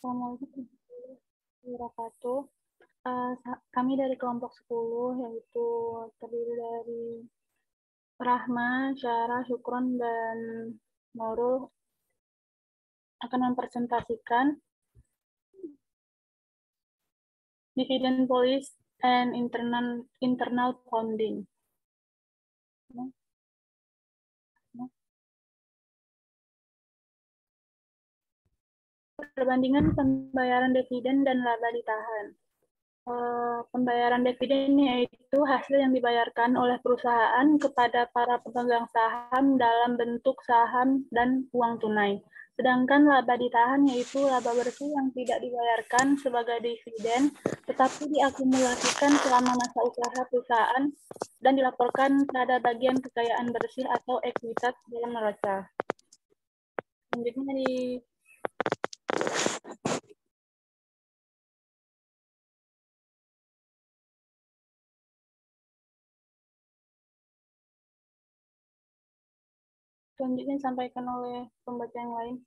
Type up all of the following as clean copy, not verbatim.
Assalamualaikum warahmatullahi wabarakatuh. Kami dari kelompok 10, yaitu terdiri dari Rahma, Syarah, Syukron, dan Nurul, akan mempresentasikan Dividend Policy and Internal Funding. Perbandingan pembayaran dividen dan laba ditahan. Pembayaran dividen yaitu hasil yang dibayarkan oleh perusahaan kepada para pemegang saham dalam bentuk saham dan uang tunai. Sedangkan laba ditahan yaitu laba bersih yang tidak dibayarkan sebagai dividen, tetapi diakumulasikan selama masa usaha perusahaan dan dilaporkan pada bagian kekayaan bersih atau ekuitas dalam neraca. Selanjutnya selanjutnya disampaikan oleh pembaca yang lain.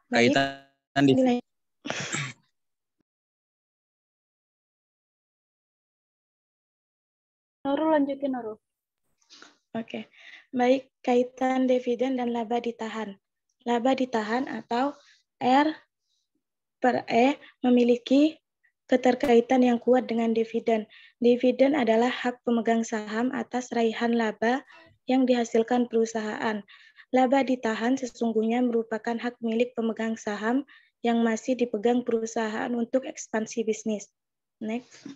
Kaitan dividen. Nurul, lanjutin Nurul. Oke, baik, kaitan dividen dan laba ditahan. Laba ditahan atau R/E memiliki keterkaitan yang kuat dengan dividen. Dividen adalah hak pemegang saham atas raihan laba yang dihasilkan perusahaan. Laba ditahan sesungguhnya merupakan hak milik pemegang saham yang masih dipegang perusahaan untuk ekspansi bisnis. Next.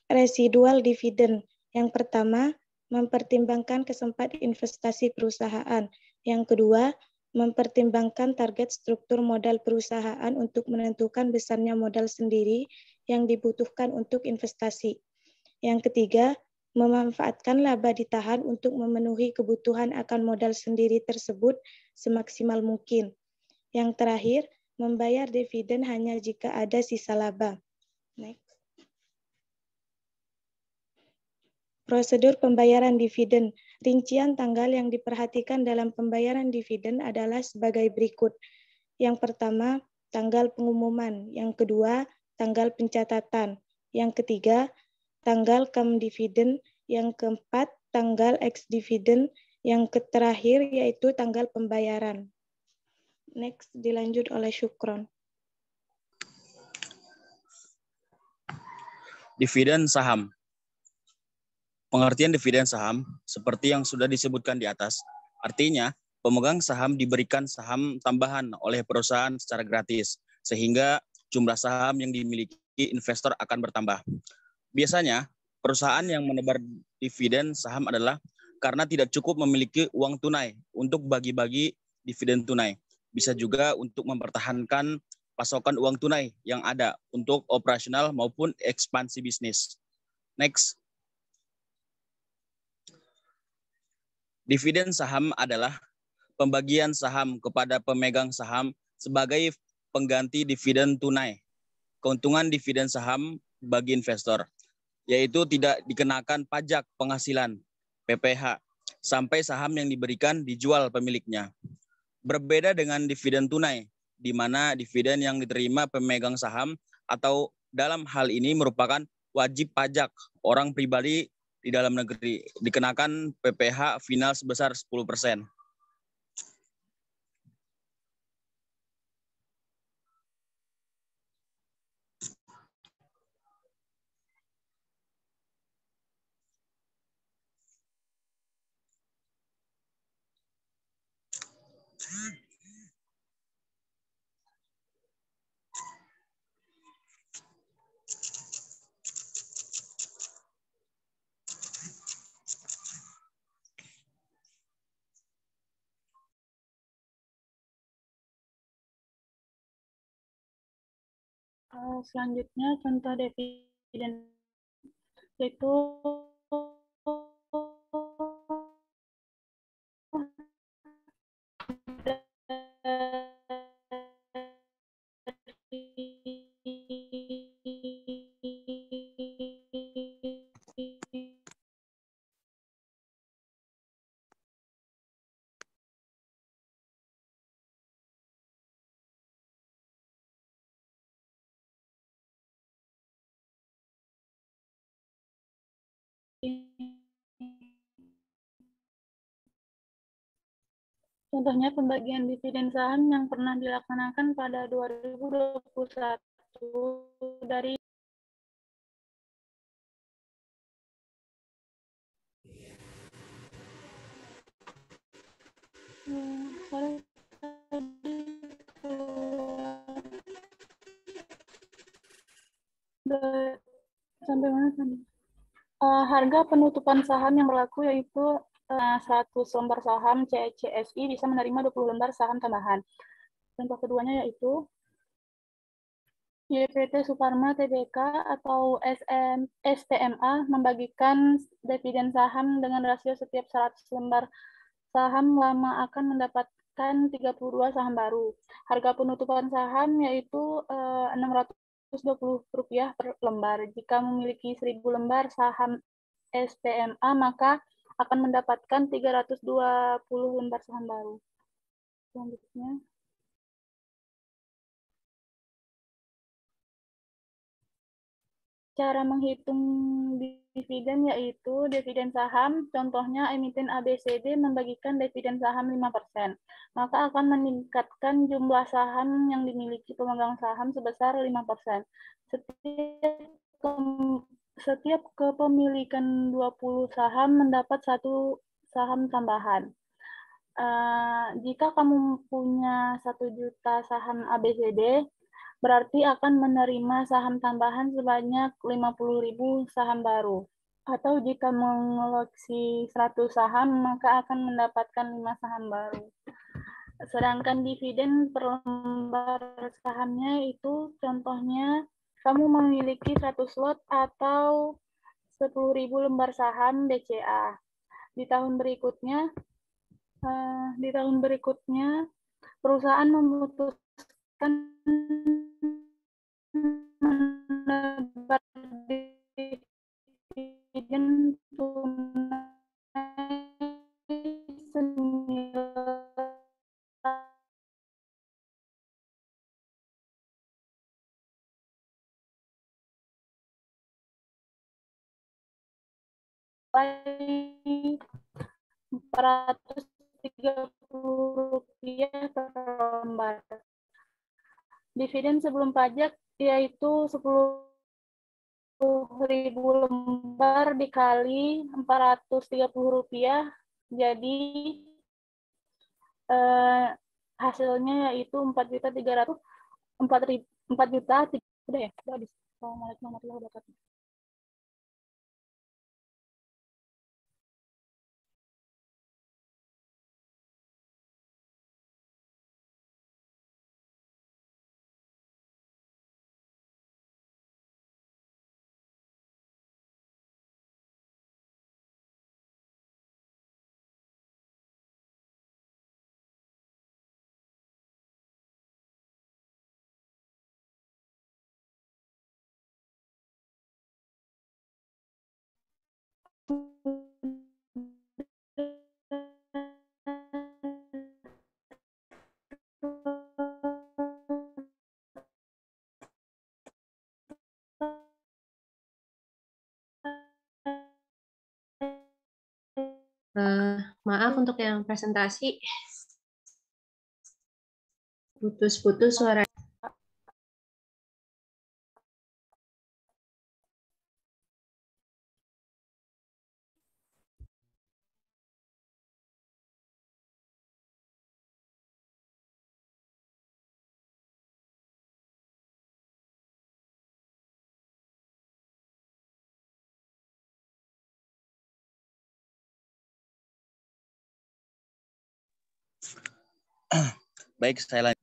Residual dividen. Yang pertama, mempertimbangkan kesempatan investasi perusahaan. Yang kedua, mempertimbangkan target struktur modal perusahaan untuk menentukan besarnya modal sendiri yang dibutuhkan untuk investasi. Yang ketiga, memanfaatkan laba ditahan untuk memenuhi kebutuhan akan modal sendiri tersebut semaksimal mungkin. Yang terakhir, membayar dividen hanya jika ada sisa laba. Next. Prosedur pembayaran dividen. Rincian tanggal yang diperhatikan dalam pembayaran dividen adalah sebagai berikut. Yang pertama, tanggal pengumuman. Yang kedua, tanggal pencatatan. Yang ketiga, tanggal cum dividen. Yang keempat, tanggal ex dividen. Yang terakhir yaitu tanggal pembayaran. Next, dilanjut oleh Syukron. Dividen saham. Pengertian dividen saham seperti yang sudah disebutkan di atas, artinya pemegang saham diberikan saham tambahan oleh perusahaan secara gratis, sehingga jumlah saham yang dimiliki investor akan bertambah. Biasanya, perusahaan yang menebar dividen saham adalah karena tidak cukup memiliki uang tunai untuk bagi-bagi dividen tunai. Bisa juga untuk mempertahankan pasokan uang tunai yang ada untuk operasional maupun ekspansi bisnis. Next. Dividen saham adalah pembagian saham kepada pemegang saham sebagai pengganti dividen tunai. Keuntungan dividen saham bagi investor, yaitu tidak dikenakan pajak penghasilan (PPh) sampai saham yang diberikan dijual pemiliknya. Berbeda dengan dividen tunai, di mana dividen yang diterima pemegang saham atau dalam hal ini merupakan wajib pajak orang pribadi di dalam negeri, dikenakan PPh final sebesar 10%. Selanjutnya contoh dividen yaitu contohnya pembagian dividen saham yang pernah dilaksanakan pada 2021 dari sampai mana tadi? Harga penutupan saham yang berlaku yaitu 100 lembar saham CCSI bisa menerima 20 lembar saham tambahan. Contoh keduanya yaitu YPT Suparma Tbk atau STMA membagikan dividen saham dengan rasio setiap 100 lembar saham lama akan mendapatkan 32 saham baru. Harga penutupan saham yaitu Rp620 per lembar. Jika memiliki 1.000 lembar saham STMA, maka akan mendapatkan 320 lembar saham baru. Selanjutnya, cara menghitung dividen yaitu dividen saham, contohnya emiten ABCD membagikan dividen saham 5%, maka akan meningkatkan jumlah saham yang dimiliki pemegang saham sebesar 5%. Setiap kepemilikan 20 saham mendapat 1 saham tambahan. Jika kamu punya 1 juta saham ABCD, berarti akan menerima saham tambahan sebanyak 50.000 saham baru. Atau jika mengoleksi 100 saham, maka akan mendapatkan 5 saham baru. Sedangkan dividen per lembar sahamnya itu contohnya kamu memiliki 100 lot atau 10.000 lembar saham BCA. Di tahun berikutnya perusahaan memutuskan menebar dividen tunai senilai Rp430 per lembar. Dividen sebelum pajak yaitu 10.000 lembar dikali Rp430, jadi hasilnya yaitu 4.300 4 juta. Udah ya, udah habis. Assalamualaikum warahmatullahi wabarakatuh. Maaf untuk yang presentasi, putus-putus suara. Baik, saya lanjut.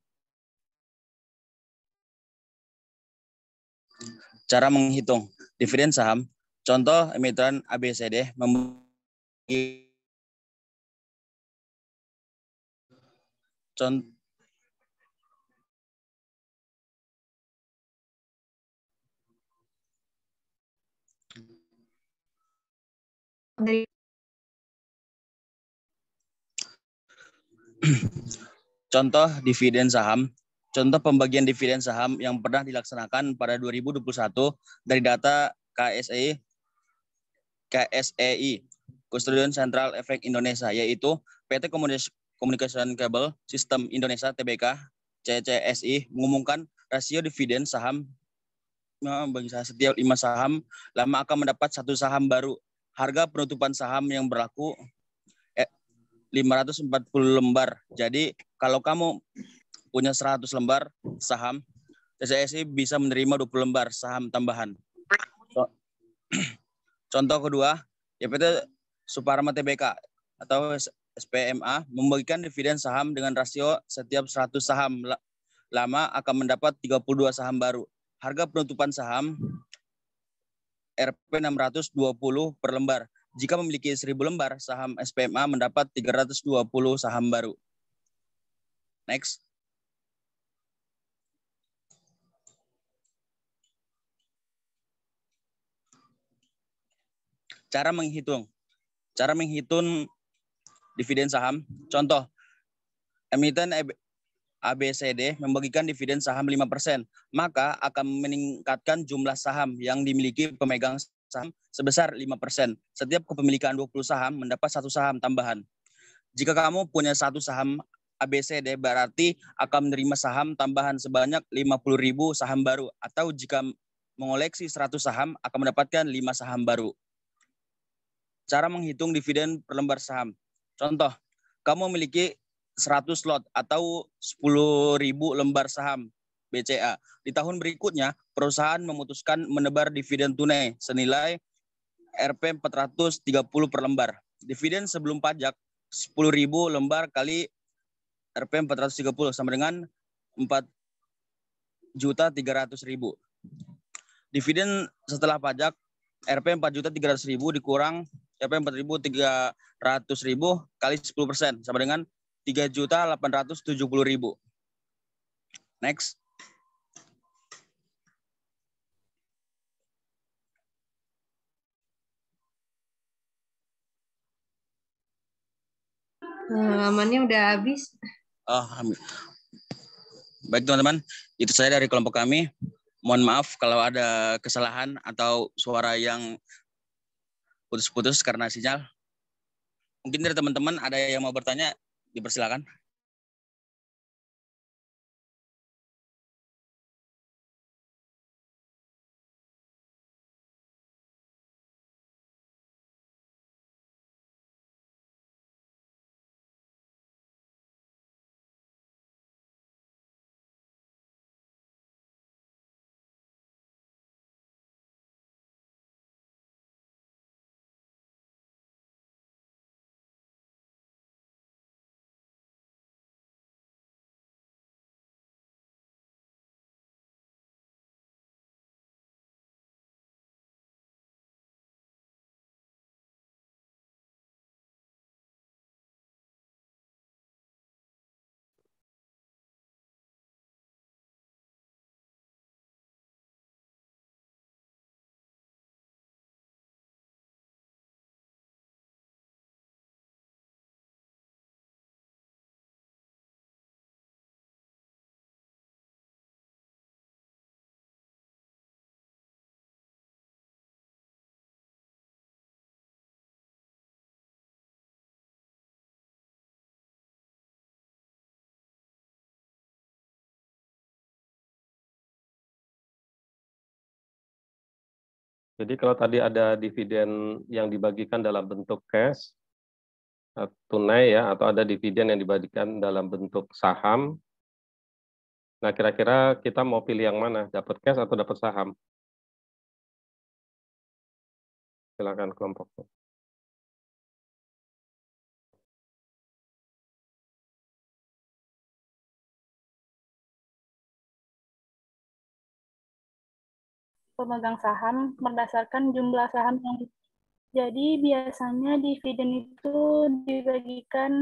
Cara menghitung dividen saham. Contoh emiten ABCD membagi contoh Dari contoh dividen saham. Contoh pembagian dividen saham yang pernah dilaksanakan pada 2021 dari data KSEI, Custodian Central Efek Indonesia, yaitu PT Communication Cable System Indonesia Tbk CCSI mengumumkan rasio dividen saham bagi setiap 5 saham lama akan mendapat 1 saham baru. Harga penutupan saham yang berlaku 540 lembar. Jadi kalau kamu punya 100 lembar saham, CCSI bisa menerima 20 lembar saham tambahan. Contoh kedua, PT Suparma Tbk atau SPMA membagikan dividen saham dengan rasio setiap 100 saham lama akan mendapat 32 saham baru. Harga penutupan saham Rp 620 per lembar. Jika memiliki 1000 lembar, saham SPMA mendapat 320 saham baru. Next. Cara menghitung dividen saham. Contoh, emiten ABCD membagikan dividen saham 5%, maka akan meningkatkan jumlah saham yang dimiliki pemegang saham sebesar 5%. Setiap kepemilikan 20 saham mendapat 1 saham tambahan. Jika kamu punya 1 saham ABCD, berarti akan menerima saham tambahan sebanyak 50.000 saham baru, atau jika mengoleksi 100 saham akan mendapatkan 5 saham baru. Cara menghitung dividen per lembar saham. Contoh, kamu memiliki 100 lot atau 10.000 lembar saham BCA. Di tahun berikutnya, perusahaan memutuskan menebar dividen tunai senilai Rp 430 per lembar. Dividen sebelum pajak 10.000 lembar kali Rp 430 sama dengan 4.300.000. Dividen setelah pajak Rp 4.300.000 dikurang Rp 4.300.000 kali 10% sama dengan 3.870.000. Next. Halamannya udah habis. Oh, baik teman-teman, itu saya dari kelompok kami. Mohon maaf kalau ada kesalahan atau suara yang putus-putus karena sinyal. Mungkin dari teman-teman ada yang mau bertanya, dipersilakan. Jadi kalau tadi ada dividen yang dibagikan dalam bentuk cash, tunai ya, atau ada dividen yang dibagikan dalam bentuk saham, nah kira-kira kita mau pilih yang mana, dapat cash atau dapat saham? Silakan kelompok. pemegang saham berdasarkan jumlah saham yang jadi biasanya dividen itu dibagikan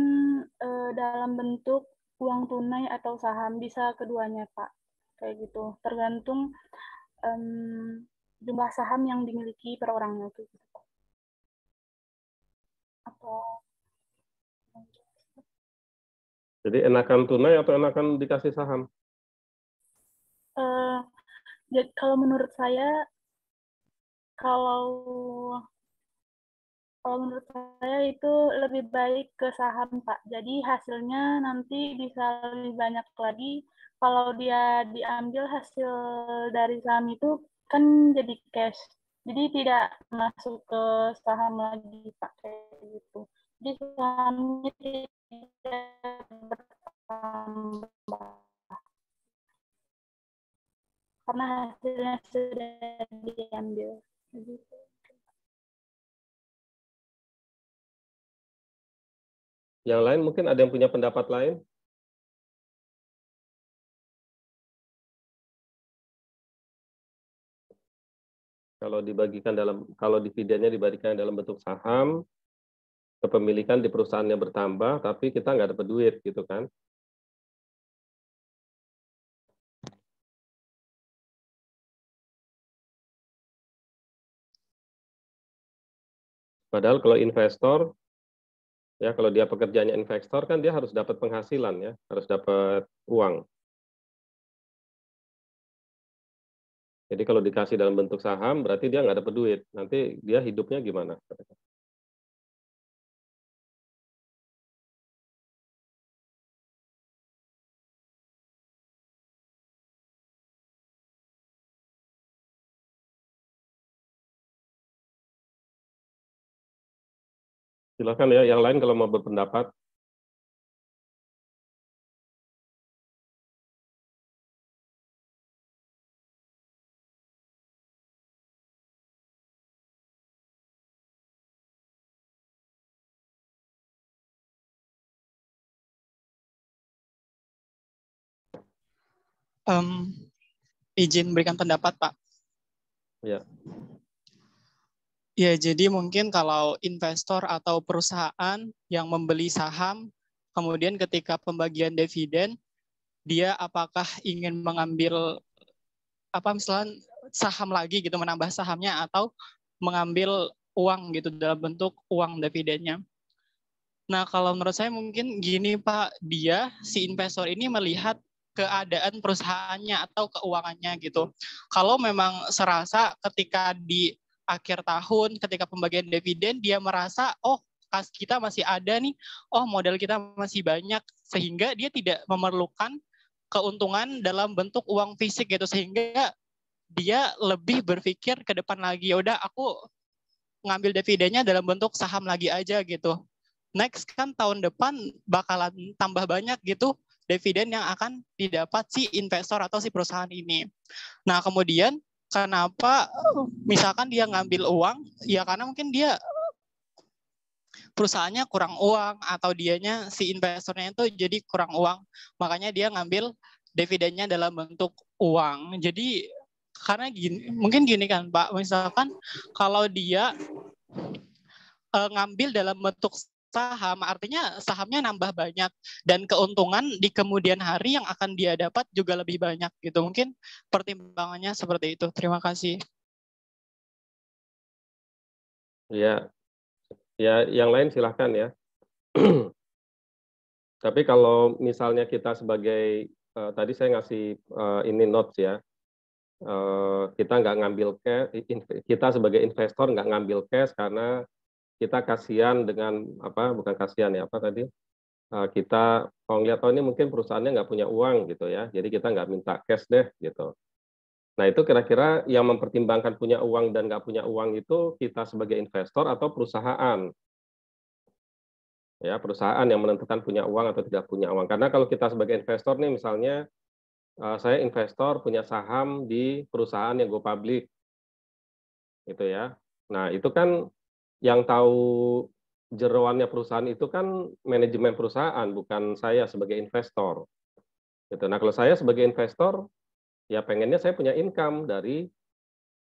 dalam bentuk uang tunai atau saham, bisa keduanya Pak, kayak gitu. Tergantung jumlah saham yang dimiliki per orangnya itu. Jadi enakan tunai atau enakan dikasih saham? Jadi kalau menurut saya, kalau menurut saya itu lebih baik ke saham, Pak. Jadi hasilnya nanti bisa lebih banyak lagi. Kalau dia diambil hasil dari saham itu kan jadi cash. Jadi tidak masuk ke saham lagi, Pak. Kayak gitu. Jadi sahamnya tidak bertambah. Karena hasilnya sudah diambil. Gitu. Yang lain mungkin ada yang punya pendapat lain? Kalau dividennya dibagikan dalam bentuk saham, kepemilikan di perusahaannya bertambah, tapi kita nggak dapat duit, gitu kan? Padahal kalau investor, ya kalau dia pekerjaannya investor kan dia harus dapat penghasilan ya, harus dapat uang. Jadi kalau dikasih dalam bentuk saham, berarti dia nggak dapat duit. Nanti dia hidupnya gimana? Silakan ya, yang lain kalau mau berpendapat. Izin berikan pendapat, Pak. Ya. Ya, jadi mungkin kalau investor atau perusahaan yang membeli saham, kemudian ketika pembagian dividen, dia apakah ingin mengambil misalnya saham lagi gitu, menambah sahamnya, atau mengambil uang gitu dalam bentuk uang dividennya. Nah, kalau menurut saya mungkin gini Pak, si investor ini melihat keadaan perusahaannya atau keuangannya gitu. Kalau memang serasa ketika di akhir tahun, ketika pembagian dividen, dia merasa, oh kas kita masih ada nih, oh modal kita masih banyak, sehingga dia tidak memerlukan keuntungan dalam bentuk uang fisik gitu, sehingga dia lebih berpikir ke depan lagi, ya udah aku ngambil dividennya dalam bentuk saham lagi aja gitu. Next kan tahun depan bakalan tambah banyak gitu dividen yang akan didapat si investor atau si perusahaan ini. Nah kemudian kenapa misalkan dia ngambil uang, ya karena mungkin dia perusahaannya kurang uang atau dianya si investornya itu jadi kurang uang, makanya dia ngambil dividennya dalam bentuk uang. Jadi karena mungkin gini kan Pak, misalkan kalau dia ngambil dalam bentuk saham, artinya sahamnya nambah banyak dan keuntungan di kemudian hari yang akan dia dapat juga lebih banyak gitu. Mungkin pertimbangannya seperti itu. Terima kasih. Ya, yang lain silahkan ya. Tapi kalau misalnya kita sebagai tadi saya ngasih ini notes ya, kita nggak ngambil cash, kita sebagai investor nggak ngambil cash karena kita kasihan dengan bukan kasihan ya tadi, kita kalau ngeliat ini mungkin perusahaannya nggak punya uang gitu ya, jadi kita nggak minta cash deh gitu. Nah itu kira-kira yang mempertimbangkan punya uang dan nggak punya uang itu kita sebagai investor atau perusahaan? Ya perusahaan yang menentukan punya uang atau tidak punya uang. Karena kalau kita sebagai investor nih misalnya saya investor punya saham di perusahaan yang go public, gitu ya. Nah itu kan yang tahu jeroannya perusahaan itu kan manajemen perusahaan, bukan saya sebagai investor. Gitu. Nah kalau saya sebagai investor, ya pengennya saya punya income dari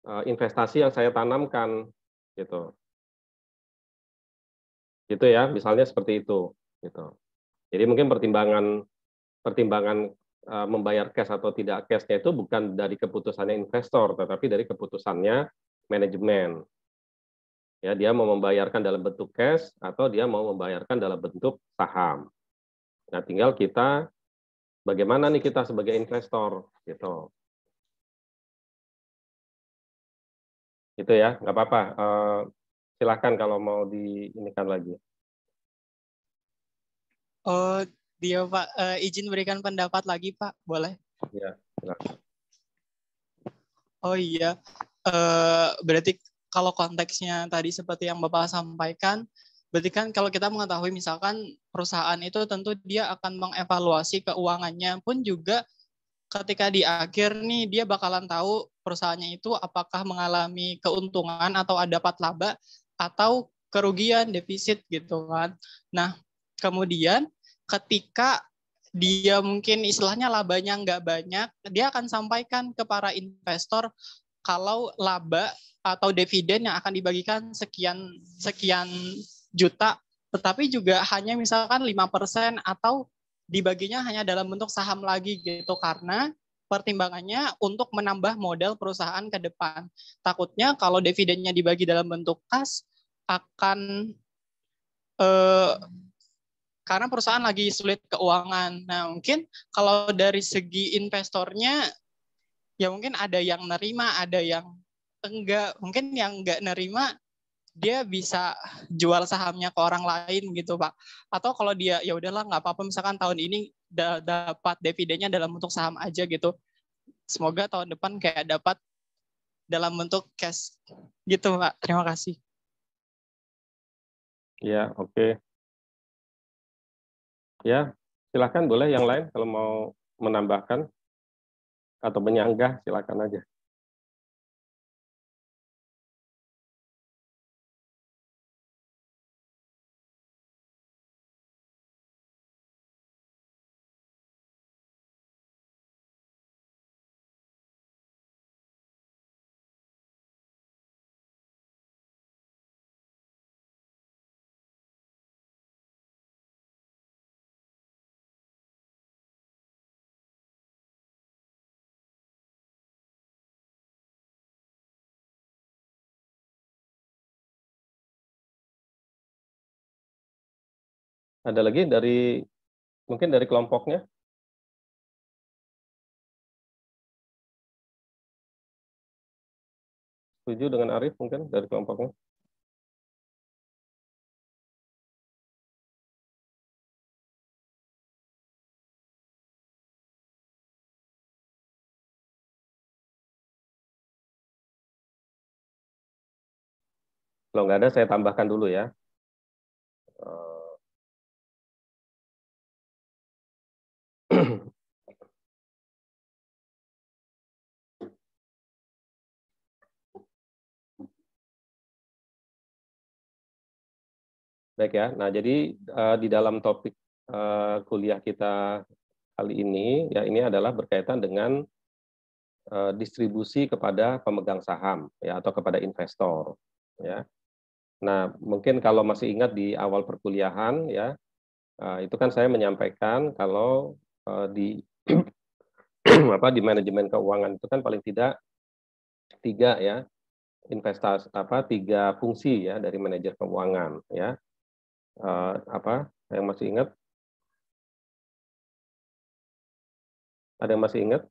investasi yang saya tanamkan, gitu. Gitu ya, misalnya seperti itu, gitu. Jadi mungkin pertimbangan membayar cash atau tidak cash-nya itu bukan dari keputusannya investor, tetapi dari keputusannya manajemen. Ya, dia mau membayarkan dalam bentuk cash atau dia mau membayarkan dalam bentuk saham. Nah, tinggal kita bagaimana nih kita sebagai investor, gitu. Itu ya, nggak apa-apa. Silakan kalau mau diinikan lagi. Oh, dia Pak, izin berikan pendapat lagi Pak, boleh? Ya, silakan. Oh iya, berarti kalau konteksnya tadi seperti yang Bapak sampaikan, berarti kan kalau kita mengetahui misalkan perusahaan itu tentu dia akan mengevaluasi keuangannya pun juga ketika di akhir nih dia bakalan tahu perusahaannya itu apakah mengalami keuntungan atau dapat laba atau kerugian, defisit gitu kan. Nah, kemudian ketika dia mungkin istilahnya labanya nggak banyak, dia akan sampaikan ke para investor kalau laba atau dividen yang akan dibagikan sekian juta, tetapi juga hanya misalkan 5% atau dibaginya hanya dalam bentuk saham lagi gitu, karena pertimbangannya untuk menambah modal perusahaan ke depan. Takutnya kalau dividennya dibagi dalam bentuk kas akan karena perusahaan lagi sulit keuangan. Nah, mungkin kalau dari segi investornya ya mungkin ada yang nerima, ada yang enggak. Mungkin yang enggak nerima dia bisa jual sahamnya ke orang lain gitu Pak. Atau kalau dia ya udahlah nggak apa-apa misalkan tahun ini dapat dividennya dalam bentuk saham aja gitu. Semoga tahun depan kayak dapat dalam bentuk cash gitu Pak. Terima kasih. Ya, oke. Ya, silakan boleh yang lain kalau mau menambahkan atau menyanggah silakan aja. Ada lagi mungkin dari kelompoknya? Setuju dengan Arif mungkin dari kelompoknya? Kalau nggak ada, saya tambahkan dulu ya. Baik ya. Nah, jadi di dalam topik kuliah kita kali ini, ya ini adalah berkaitan dengan distribusi kepada pemegang saham ya atau kepada investor ya. Nah, mungkin kalau masih ingat di awal perkuliahan ya, itu kan saya menyampaikan kalau di di manajemen keuangan itu kan paling tidak 3 ya investasi tiga fungsi ya dari manajer keuangan ya. Yang masih ingat? Ada yang masih ingat?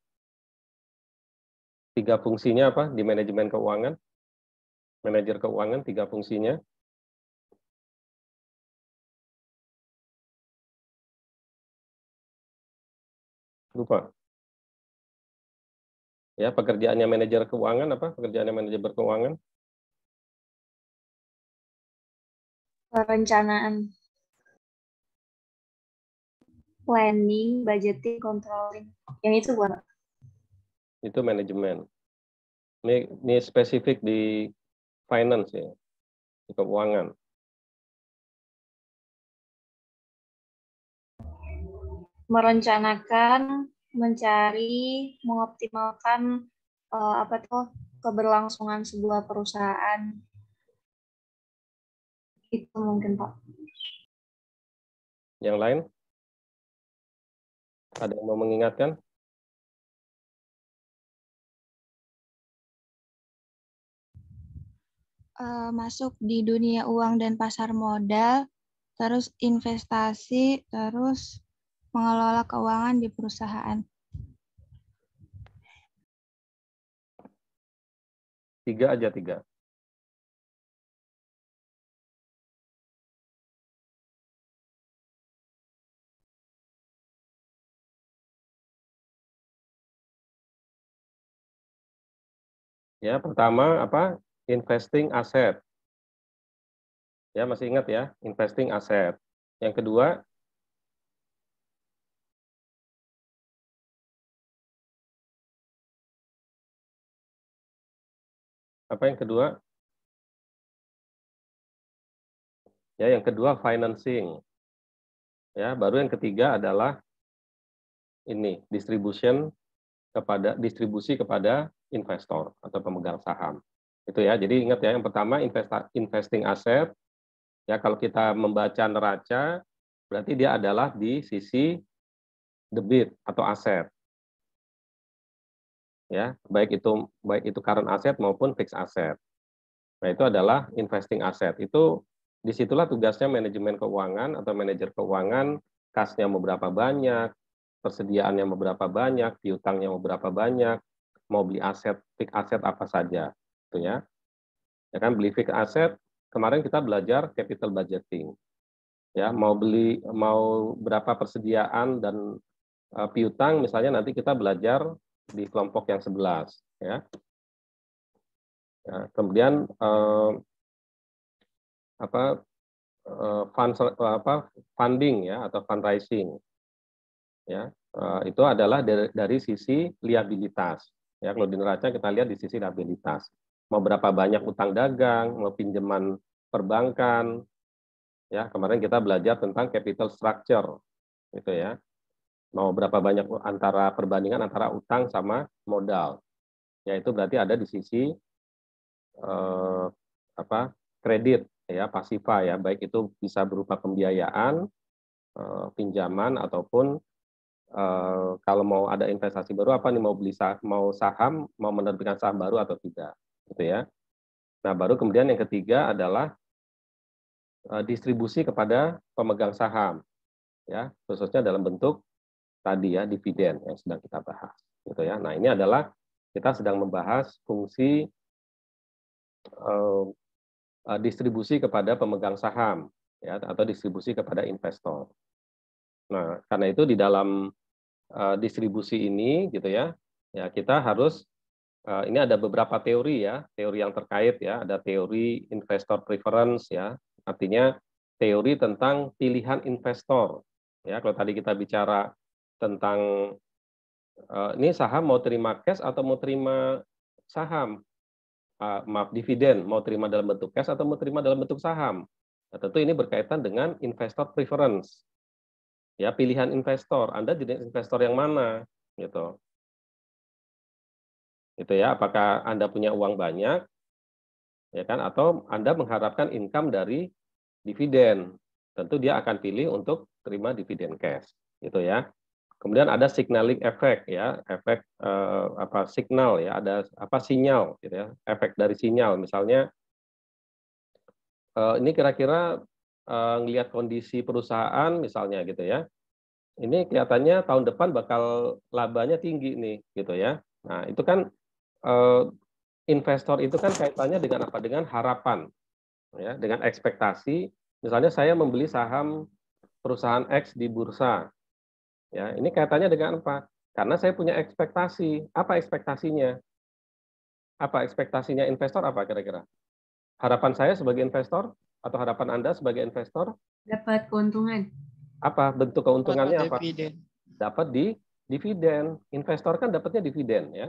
3 fungsinya apa di manajemen keuangan? Manajer keuangan 3 fungsinya. Lupa. Ya, pekerjaannya manajer keuangan apa? Pekerjaannya manajer keuangan? Perencanaan, planning, budgeting, controlling. Yang itu bukan? Itu manajemen. Ini spesifik di finance ya, di keuangan. Merencanakan, mencari, mengoptimalkan keberlangsungan sebuah perusahaan. Itu mungkin, Pak. Yang lain? Ada yang mau mengingatkan? Masuk di dunia uang dan pasar modal, terus investasi, terus mengelola keuangan di perusahaan. 3 aja, 3. Ya, pertama apa? Investing aset. Ya, masih ingat ya, investing aset. Yang kedua, apa yang kedua? Ya, yang kedua financing. Ya, baru yang ketiga adalah ini, distribusi kepada investor atau pemegang saham. Itu ya. Jadi ingat ya, yang pertama investing aset. Ya, kalau kita membaca neraca, berarti dia adalah di sisi debit atau aset. Ya, baik itu current asset maupun fixed asset. Nah, itu adalah investing asset. Itu disitulah tugasnya manajemen keuangan atau manajer keuangan, kasnya mau berapa banyak, persediaannya mau berapa banyak, piutangnya mau berapa banyak, mau beli aset, fixed asset apa saja, gitu ya. Ya kan, beli fixed asset, kemarin kita belajar capital budgeting. Ya, mau berapa persediaan dan piutang misalnya nanti kita belajar di kelompok yang 11 ya. Ya, kemudian funding ya atau fundraising ya, itu adalah dari sisi liabilitas ya. Kalau di neraca kita lihat di sisi liabilitas, mau berapa banyak utang dagang, mau pinjaman perbankan ya. Kemarin kita belajar tentang capital structure gitu ya, mau berapa banyak perbandingan antara utang sama modal ya. Itu berarti ada di sisi kredit ya, pasifa ya, baik itu bisa berupa pembiayaan, pinjaman ataupun kalau mau ada investasi baru apa nih, mau saham, mau menerbitkan saham baru atau tidak gitu ya. Nah, baru kemudian yang ketiga adalah distribusi kepada pemegang saham ya, khususnya dalam bentuk tadi ya dividen yang sedang kita bahas gitu ya. Nah, ini adalah kita sedang membahas fungsi distribusi kepada pemegang saham ya, atau distribusi kepada investor. Nah, karena itu di dalam distribusi ini gitu ya, ya kita harus ini ada beberapa teori ya, teori yang terkait ya, ada teori investor preference ya, artinya teori tentang pilihan investor ya. Kalau tadi kita bicara tentang ini saham mau terima cash atau mau terima saham, maaf dividen, mau terima dalam bentuk cash atau mau terima dalam bentuk saham. Nah, tentu ini berkaitan dengan investor preference. Ya, pilihan investor, Anda jenis investor yang mana gitu. Itu ya, apakah Anda punya uang banyak ya kan, atau Anda mengharapkan income dari dividen. Tentu dia akan pilih untuk terima dividen cash gitu ya. Kemudian ada signaling effect ya, efek signal ya, ada sinyal gitu ya, efek dari sinyal. Misalnya ini kira-kira ngelihat kondisi perusahaan misalnya gitu ya. Ini kelihatannya tahun depan bakal labanya tinggi nih gitu ya. Nah, itu kan investor itu kan kaitannya dengan apa? Dengan harapan ya, dengan ekspektasi. Misalnya saya membeli saham perusahaan X di bursa. Ya, ini kaitannya dengan apa? Karena saya punya ekspektasi. Apa ekspektasinya? Apa ekspektasinya investor apa kira-kira? Harapan saya sebagai investor atau harapan Anda sebagai investor? Dapat keuntungan. Apa bentuk keuntungannya apa? Dividen. Dapat di dividen. Investor kan dapatnya dividen ya.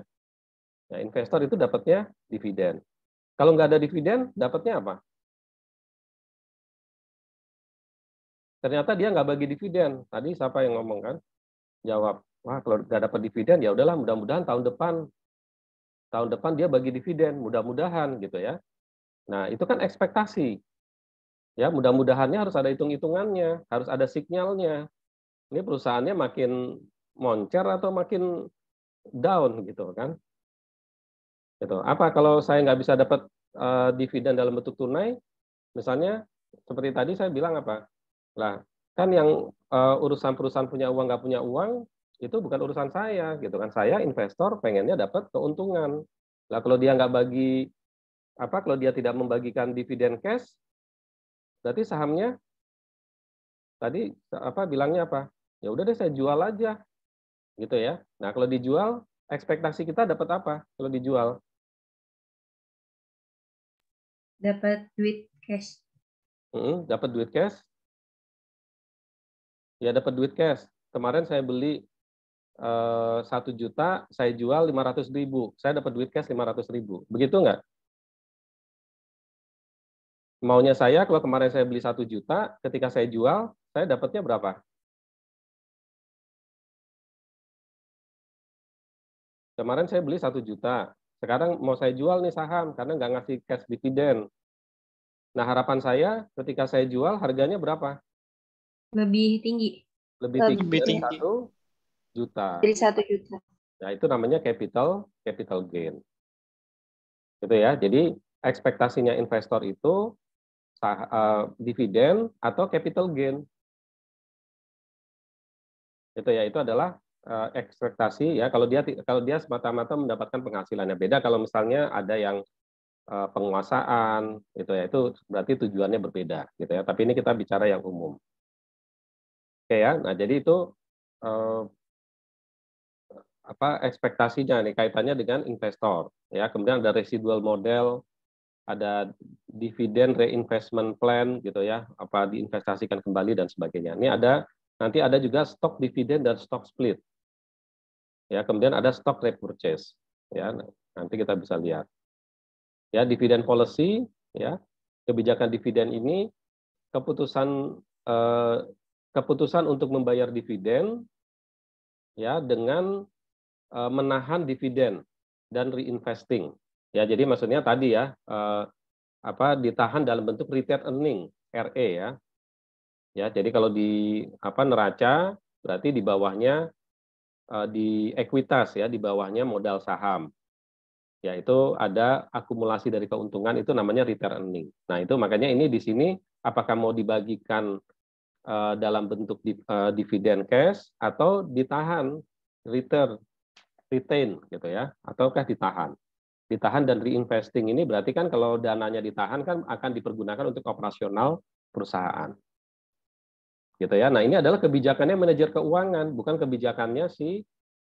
Nah, investor itu dapatnya dividen. Kalau nggak ada dividen, dapatnya apa? Ternyata dia nggak bagi dividen. Tadi siapa yang ngomong kan? Jawab, wah kalau nggak dapat dividen ya udahlah, mudah-mudahan tahun depan tahun depan dia bagi dividen, mudah-mudahan gitu ya. Nah, itu kan ekspektasi. Ya, mudah-mudahannya harus ada hitung-hitungannya, harus ada sinyalnya. Ini perusahaannya makin moncer atau makin down gitu kan. Gitu. Apa kalau saya nggak bisa dapat dividen dalam bentuk tunai? Misalnya seperti tadi saya bilang apa? Lah, kan yang urusan perusahaan punya uang nggak punya uang itu bukan urusan saya gitu kan. Saya investor pengennya dapat keuntungan. Lah kalau dia nggak bagi kalau dia tidak membagikan dividen cash, berarti sahamnya tadi bilangnya apa? Ya udah deh saya jual aja. Gitu ya. Nah, kalau dijual ekspektasi kita dapat apa kalau dijual? Dapat duit cash. Dapat duit cash. Ya dapat duit cash. Kemarin saya beli 1 juta, saya jual 500.000. Saya dapat duit cash 500.000. Begitu nggak? Maunya saya kalau kemarin saya beli 1 juta, ketika saya jual, saya dapatnya berapa? Kemarin saya beli 1 juta. Sekarang mau saya jual nih saham karena nggak ngasih cash dividen. Nah, harapan saya ketika saya jual harganya berapa? Lebih tinggi. Lebih tinggi dari 1 juta. Dari 1 juta. Nah, itu namanya capital gain. Gitu ya. Jadi ekspektasinya investor itu dividen atau capital gain. Itu ya, itu adalah ekspektasi ya. Kalau dia semata-mata mendapatkan penghasilannya. Beda kalau misalnya ada yang penguasaan gitu ya, itu berarti tujuannya berbeda gitu ya. Tapi ini kita bicara yang umum. Oke ya. Nah, jadi itu ekspektasinya nih kaitannya dengan investor ya. Kemudian ada residual model, ada dividen reinvestment plan gitu ya, diinvestasikan kembali dan sebagainya. Ini nanti ada juga stock dividen dan stock split. Ya, kemudian ada stock repurchase ya. Nanti kita bisa lihat. Ya, dividen policy ya. Kebijakan dividen ini keputusan untuk membayar dividen ya dengan menahan dividen dan reinvesting. Ya, jadi maksudnya tadi ya ditahan dalam bentuk retained earning (RE) ya. Ya, jadi kalau di neraca berarti di bawahnya di ekuitas ya, di bawahnya modal saham. Ya, itu ada akumulasi dari keuntungan, itu namanya retained earning. Nah, itu makanya ini di sini apakah mau dibagikan dalam bentuk dividen cash atau ditahan retain gitu ya, ataukah ditahan dan reinvesting ini berarti kan kalau dananya ditahan kan akan dipergunakan untuk operasional perusahaan gitu ya. Nah, ini adalah kebijakannya manajer keuangan, bukan kebijakannya si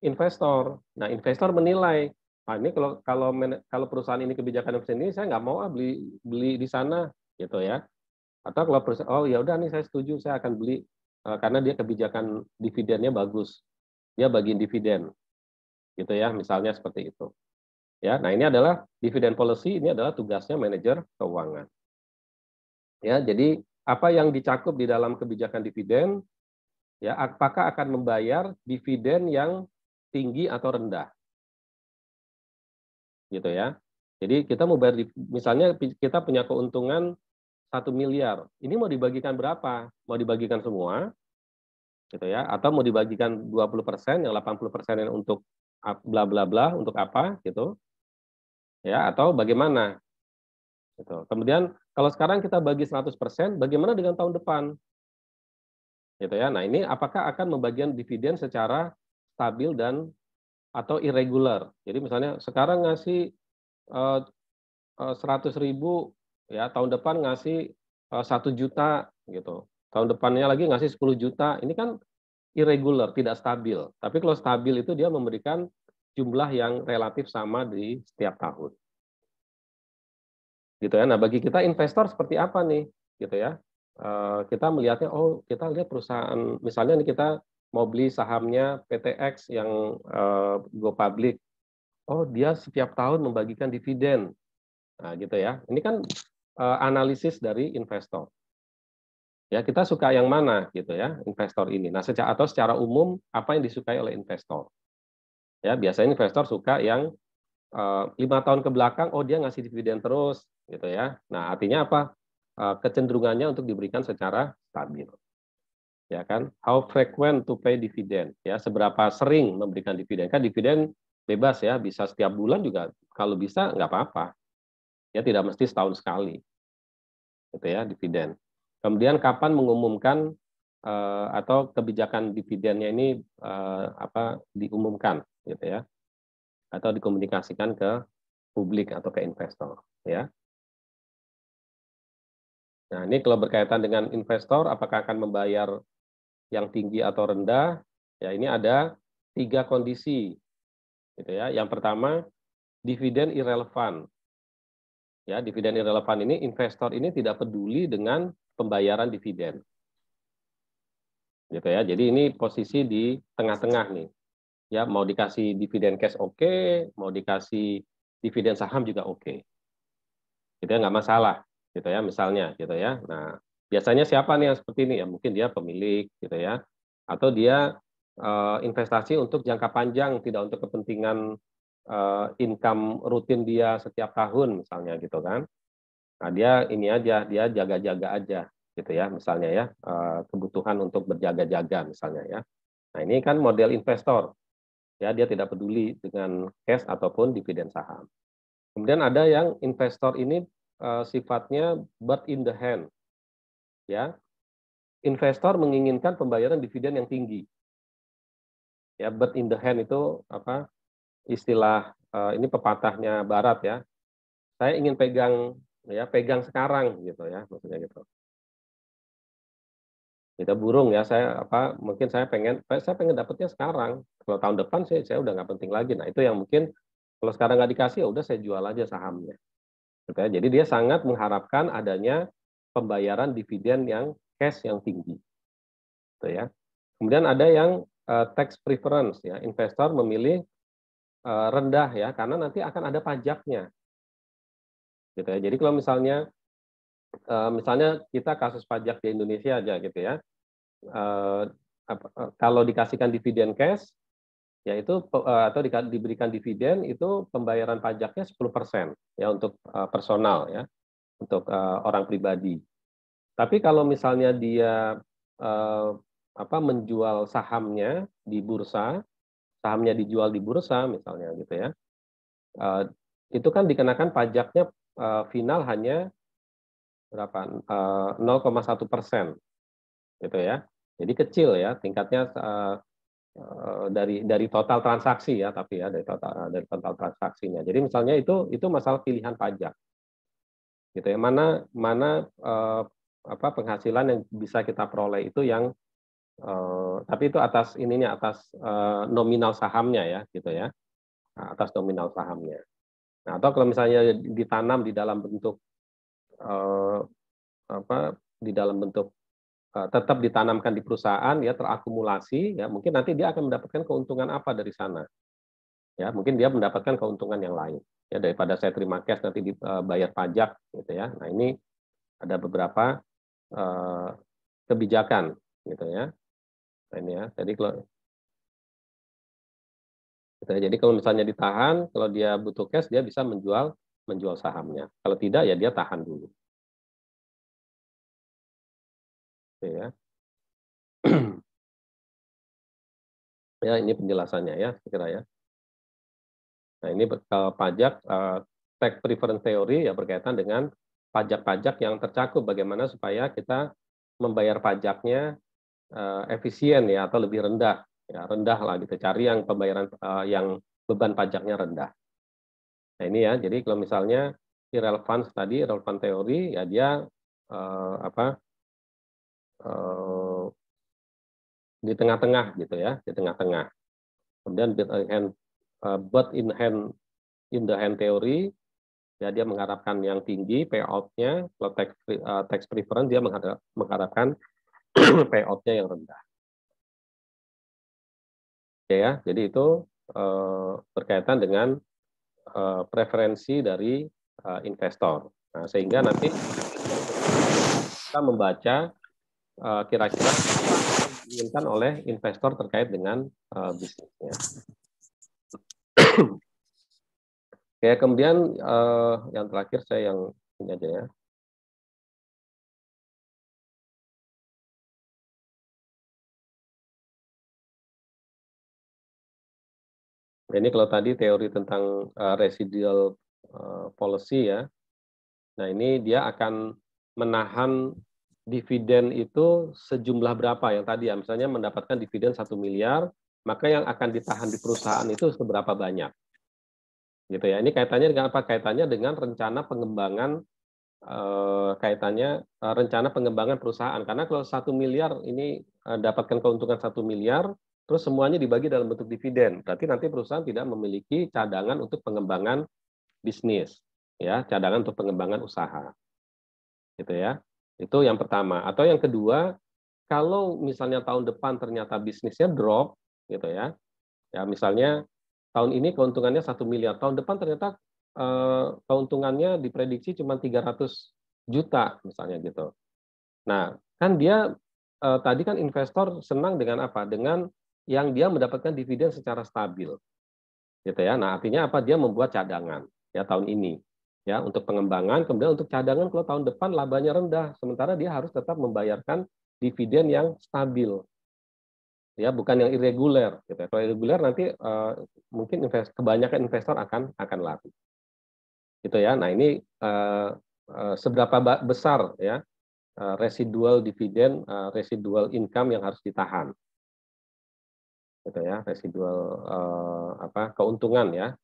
investor. Nah, investor menilai, ini kalau perusahaan ini kebijakan ini saya nggak mau beli di sana gitu ya. Atau kalau perusahaan, ya udah nih saya setuju, saya akan beli karena dia kebijakan dividennya bagus, dia bagiin dividen gitu ya, misalnya seperti itu ya. Nah, ini adalah dividen policy, ini adalah tugasnya manajer keuangan ya. Jadi apa yang dicakup di dalam kebijakan dividen ya, apakah akan membayar dividen yang tinggi atau rendah gitu ya. Jadi kita mau bayar, misalnya kita punya keuntungan 1 miliar, ini mau dibagikan berapa? Mau dibagikan semua gitu ya, atau mau dibagikan 20%, yang 80% yang untuk bla bla bla, untuk apa gitu ya, atau bagaimana gitu. Kemudian kalau sekarang kita bagi 100%, bagaimana dengan tahun depan gitu ya. Nah, ini apakah akan membagikan dividen secara stabil dan atau irregular. Jadi misalnya sekarang ngasih 100.000 ya, tahun depan ngasih 1 juta gitu, tahun depannya lagi ngasih 10 juta. Ini kan irregular, tidak stabil. Tapi kalau stabil itu dia memberikan jumlah yang relatif sama di setiap tahun gitu ya. Nah, bagi kita investor seperti apa nih gitu ya, kita melihatnya, kita lihat perusahaan, misalnya nih kita mau beli sahamnya PTX yang go public, dia setiap tahun membagikan dividen. Nah, gitu ya. Ini kan analisis dari investor. Ya, kita suka yang mana gitu ya, investor ini. Nah, secara umum apa yang disukai oleh investor? Ya, biasanya investor suka yang 5 tahun ke belakang, oh dia ngasih dividen terus, gitu ya. Nah, artinya apa? Kecenderungannya untuk diberikan secara stabil. Ya kan? How frequent to pay dividend? Ya, seberapa sering memberikan dividen? Kan dividen bebas ya, bisa setiap bulan juga. Kalau bisa nggak apa-apa. Ya, tidak mesti setahun sekali. Gitu ya, dividen. Kemudian kapan mengumumkan atau kebijakan dividennya ini diumumkan, gitu ya, atau dikomunikasikan ke publik atau ke investor, ya. Nah, ini kalau berkaitan dengan investor, apakah akan membayar yang tinggi atau rendah? Ya, ini ada 3 kondisi, gitu ya. Yang pertama, dividen irrelevan. Ya, dividen irrelevan ini investor ini tidak peduli dengan pembayaran dividen. Gitu ya. Jadi ini posisi di tengah-tengah nih. Ya, mau dikasih dividen cash oke, mau dikasih dividen saham juga oke. Gitu ya, nggak masalah, gitu ya, misalnya, gitu ya. Nah, biasanya siapa nih yang seperti ini? Ya, mungkin dia pemilik, gitu ya, atau dia investasi untuk jangka panjang, tidak untuk kepentingan income rutin dia setiap tahun, misalnya, gitu kan. Nah, dia ini aja, dia jaga-jaga aja, gitu ya, misalnya ya, kebutuhan untuk berjaga-jaga, misalnya ya. Nah, ini kan model investor. Ya, dia tidak peduli dengan cash ataupun dividen saham. Kemudian ada yang investor ini sifatnya bird in the hand. Ya. Investor menginginkan pembayaran dividen yang tinggi. Ya, bird in the hand itu apa? Istilah ini pepatahnya barat ya. Saya ingin pegang sekarang gitu ya, maksudnya gitu. Kita burung ya, mungkin saya pengen dapatnya sekarang. Kalau tahun depan saya udah nggak penting lagi. Nah, itu yang mungkin kalau sekarang nggak dikasih, ya udah saya jual aja sahamnya. Gitu ya. Jadi dia sangat mengharapkan adanya pembayaran dividen yang cash yang tinggi. Gitu ya. Kemudian ada yang tax preference ya, investor memilih rendah ya, karena nanti akan ada pajaknya. Gitu ya. Jadi kalau misalnya kita kasus pajak di Indonesia aja gitu ya. Kalau dikasihkan dividen cash, yaitu atau diberikan dividen itu pembayaran pajaknya 10% ya untuk personal ya, untuk orang pribadi. Tapi kalau misalnya dia menjual sahamnya di bursa, sahamnya dijual di bursa misalnya gitu ya, itu kan dikenakan pajaknya final hanya berapa 0,1% gitu ya. Jadi kecil ya tingkatnya dari total transaksi ya, tapi ya dari total transaksinya. Jadi misalnya itu masalah pilihan pajak, gitu ya. Mana penghasilan yang bisa kita peroleh itu yang tapi itu atas nominal sahamnya ya, gitu ya, atas nominal sahamnya. Nah, atau kalau misalnya ditanam di dalam bentuk tetap ditanamkan di perusahaan ya, terakumulasi ya, mungkin nanti dia akan mendapatkan keuntungan apa dari sana ya, mungkin dia mendapatkan keuntungan yang lain ya, daripada saya terima cash nanti dibayar pajak gitu ya. Nah, ini ada beberapa kebijakan gitu ya. Nah, ini ya, jadi kalau misalnya ditahan, kalau dia butuh cash dia bisa menjual sahamnya, kalau tidak ya dia tahan dulu. Ya. Ya, ini penjelasannya ya, kira ya. Nah, ini pajak tax preference theory ya, berkaitan dengan pajak-pajak yang tercakup, bagaimana supaya kita membayar pajaknya efisien ya, atau lebih rendah ya, rendah lah gitu, cari yang pembayaran yang beban pajaknya rendah. Nah, ini ya, jadi kalau misalnya irrelevant teori ya, dia di tengah-tengah gitu ya, di tengah-tengah. Kemudian bird in the hand teori ya, dia mengharapkan yang tinggi payout-nya. Kalau tax preference dia mengharapkan payout-nya yang rendah. Oke ya, jadi itu berkaitan dengan preferensi dari investor. Nah, sehingga nanti kita membaca kira-kira diinginkan oleh investor terkait dengan bisnisnya. Oke, kemudian yang terakhir saya yang ini aja ya. Ini kalau tadi teori tentang residual policy ya. Nah, ini dia akan menahan dividen itu sejumlah berapa yang tadi ya. Misalnya mendapatkan dividen 1 miliar, maka yang akan ditahan di perusahaan itu seberapa banyak. Gitu ya. Ini kaitannya dengan apa? Kaitannya dengan rencana pengembangan rencana pengembangan perusahaan. Karena kalau 1 miliar ini dapatkan keuntungan 1 miliar, terus semuanya dibagi dalam bentuk dividen. Berarti nanti perusahaan tidak memiliki cadangan untuk pengembangan bisnis, ya, cadangan untuk pengembangan usaha. Gitu ya. Itu yang pertama. Atau yang kedua, kalau misalnya tahun depan ternyata bisnisnya drop, gitu ya. Ya, misalnya tahun ini keuntungannya 1 miliar, tahun depan ternyata keuntungannya diprediksi cuma 300 juta misalnya gitu. Nah, kan dia tadi kan investor senang dengan apa? Dengan yang dia mendapatkan dividen secara stabil. Gitu ya. Nah, artinya apa? Dia membuat cadangan ya tahun ini ya untuk pengembangan, kemudian untuk cadangan kalau tahun depan labanya rendah, sementara dia harus tetap membayarkan dividen yang stabil. Ya, bukan yang irreguler gitu. Kalau irreguler nanti mungkin kebanyakan investor akan lari. Gitu ya. Nah, ini seberapa besar ya residual dividen, residual income yang harus ditahan. Gitu ya, residual keuntungan ya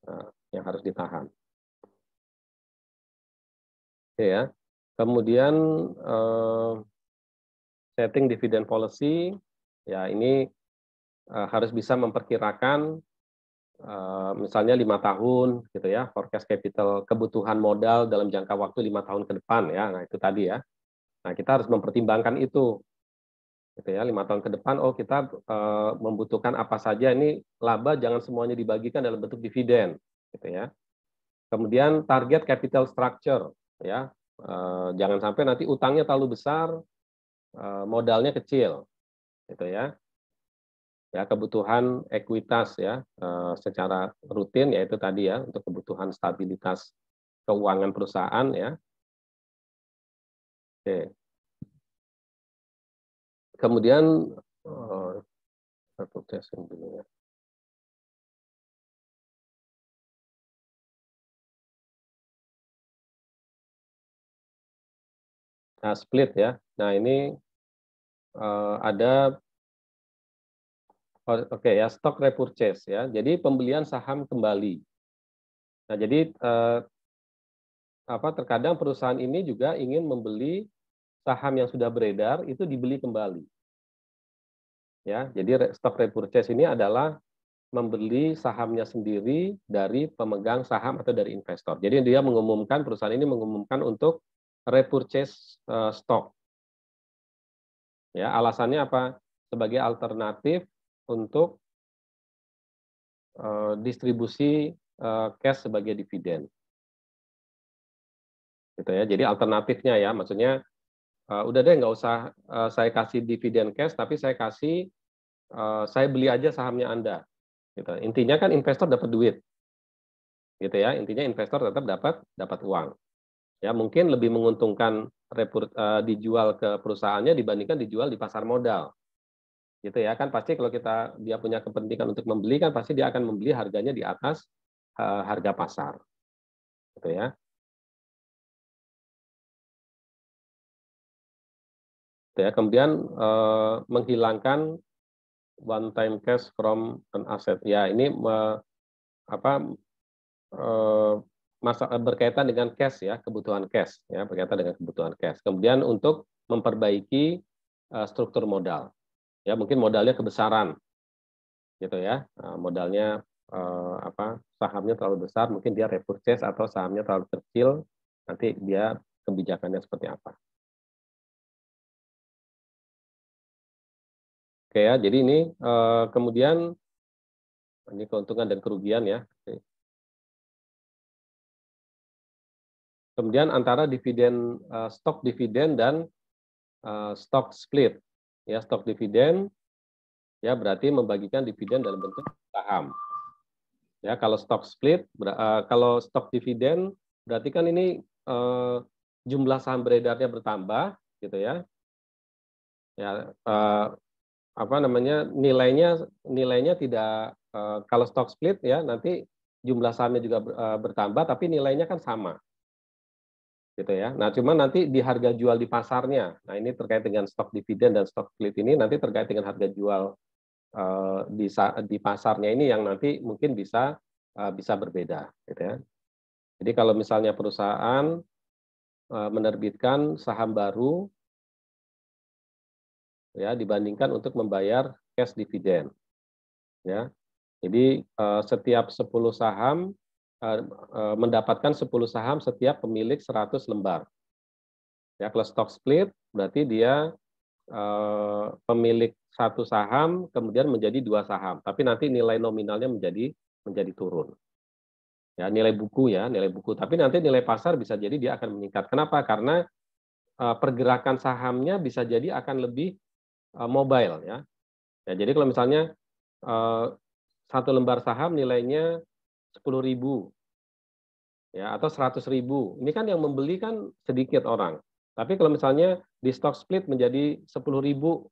yang harus ditahan. Oke ya. Kemudian setting dividend policy ya ini harus bisa memperkirakan misalnya 5 tahun gitu ya, forecast capital, kebutuhan modal dalam jangka waktu 5 tahun ke depan ya. Nah, itu tadi ya. Nah, kita harus mempertimbangkan itu. Gitu ya, 5 tahun ke depan kita membutuhkan apa saja, ini laba jangan semuanya dibagikan dalam bentuk dividen gitu ya. Kemudian target capital structure ya. Jangan sampai nanti utangnya terlalu besar, modalnya kecil. Gitu ya. Ya, kebutuhan ekuitas ya secara rutin yaitu tadi ya untuk kebutuhan stabilitas keuangan perusahaan ya. Oke. Kemudian satu testing dulu ya. Nah, split ya. Nah, ini ada oke ya, stock repurchase ya. Jadi pembelian saham kembali. Nah, jadi terkadang perusahaan ini juga ingin membeli saham yang sudah beredar itu dibeli kembali. Ya, jadi stock repurchase ini adalah membeli sahamnya sendiri dari pemegang saham atau dari investor. Jadi dia mengumumkan, perusahaan ini mengumumkan untuk repurchase stock. Ya, alasannya apa? Sebagai alternatif untuk distribusi cash sebagai dividen. Gitu ya. Jadi alternatifnya ya, maksudnya udah deh nggak usah saya kasih dividen cash, tapi saya kasih saya beli aja sahamnya Anda. Gitu. Intinya kan investor dapat duit. Gitu ya. Intinya investor tetap dapat uang. Ya, mungkin lebih menguntungkan dijual ke perusahaannya dibandingkan dijual di pasar modal. Gitu ya, kan pasti kalau dia punya kepentingan untuk membeli kan pasti dia akan membeli harganya di atas harga pasar. Gitu ya. Gitu ya. Kemudian menghilangkan one time cash from an asset. Ya, ini berkaitan dengan cash ya, kebutuhan cash ya, berkaitan dengan kebutuhan cash. Kemudian untuk memperbaiki struktur modal. Ya, mungkin modalnya kebesaran. Gitu ya. Modalnya sahamnya terlalu besar, mungkin dia repurchase, atau sahamnya terlalu kecil, nanti dia kebijakannya seperti apa. Oke ya, jadi ini kemudian ini keuntungan dan kerugian ya. Kemudian antara dividen stok dividen dan stock split. Ya, stok dividen ya berarti membagikan dividen dalam bentuk saham. Ya, kalau stock split, kalau stock dividen berarti kan ini jumlah saham beredarnya bertambah, gitu ya. Ya, apa namanya, nilainya tidak, kalau stock split ya nanti jumlah sahamnya juga bertambah, tapi nilainya kan sama, gitu ya. Nah, cuman nanti di harga jual di pasarnya, nah ini terkait dengan stock dividen dan stock split ini nanti terkait dengan harga jual di pasarnya ini yang nanti mungkin bisa berbeda, gitu ya. Jadi kalau misalnya perusahaan menerbitkan saham baru, ya dibandingkan untuk membayar cash dividen, ya. Jadi setiap 10 saham mendapatkan 10 saham setiap pemilik 100 lembar. Ya, kalau stock split berarti dia pemilik satu saham kemudian menjadi 2 saham, tapi nanti nilai nominalnya menjadi turun. Ya, nilai buku. Tapi nanti nilai pasar bisa jadi dia akan meningkat. Kenapa? Karena pergerakan sahamnya bisa jadi akan lebih mobile, ya. Ya, jadi kalau misalnya satu lembar saham nilainya 10.000, ya, atau 100.000, ini kan yang membeli kan sedikit orang. Tapi kalau misalnya di stock split menjadi 10.000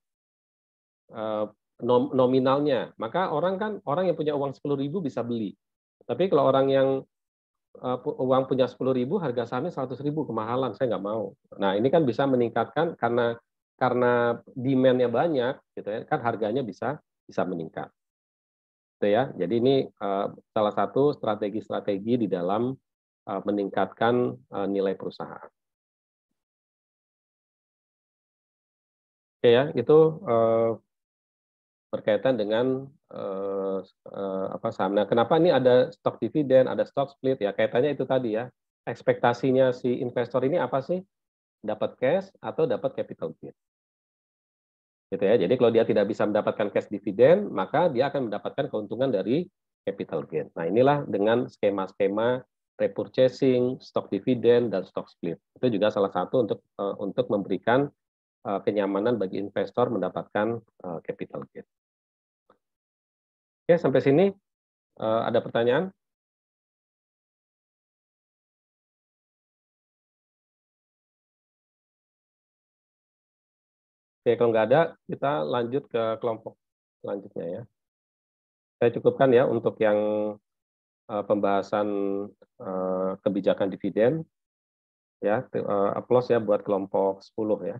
nominalnya, maka orang yang punya uang 10.000 bisa beli. Tapi kalau orang yang uang punya 10.000, harga sahamnya 100.000, kemahalan, saya nggak mau. Nah, ini kan bisa meningkatkan karena demand-nya banyak, gitu ya, kan harganya bisa meningkat. Gitu ya. Jadi ini salah satu strategi-strategi di dalam meningkatkan nilai perusahaan. Oke ya, itu berkaitan dengan saham. Nah, kenapa ini ada stock dividen, ada stock split, ya kaitannya itu tadi ya. Ekspektasinya si investor ini apa sih? Dapat cash atau dapat capital gain. Gitu ya. Jadi kalau dia tidak bisa mendapatkan cash dividen, maka dia akan mendapatkan keuntungan dari capital gain. Nah, inilah dengan skema-skema repurchasing, stock dividen, dan stock split. Itu juga salah satu untuk memberikan kenyamanan bagi investor mendapatkan capital gain. Oke, sampai sini ada pertanyaan? Oke, kalau nggak ada, kita lanjut ke kelompok selanjutnya ya. Saya cukupkan ya untuk yang pembahasan kebijakan dividen. Ya, aplaus ya buat kelompok 10 ya.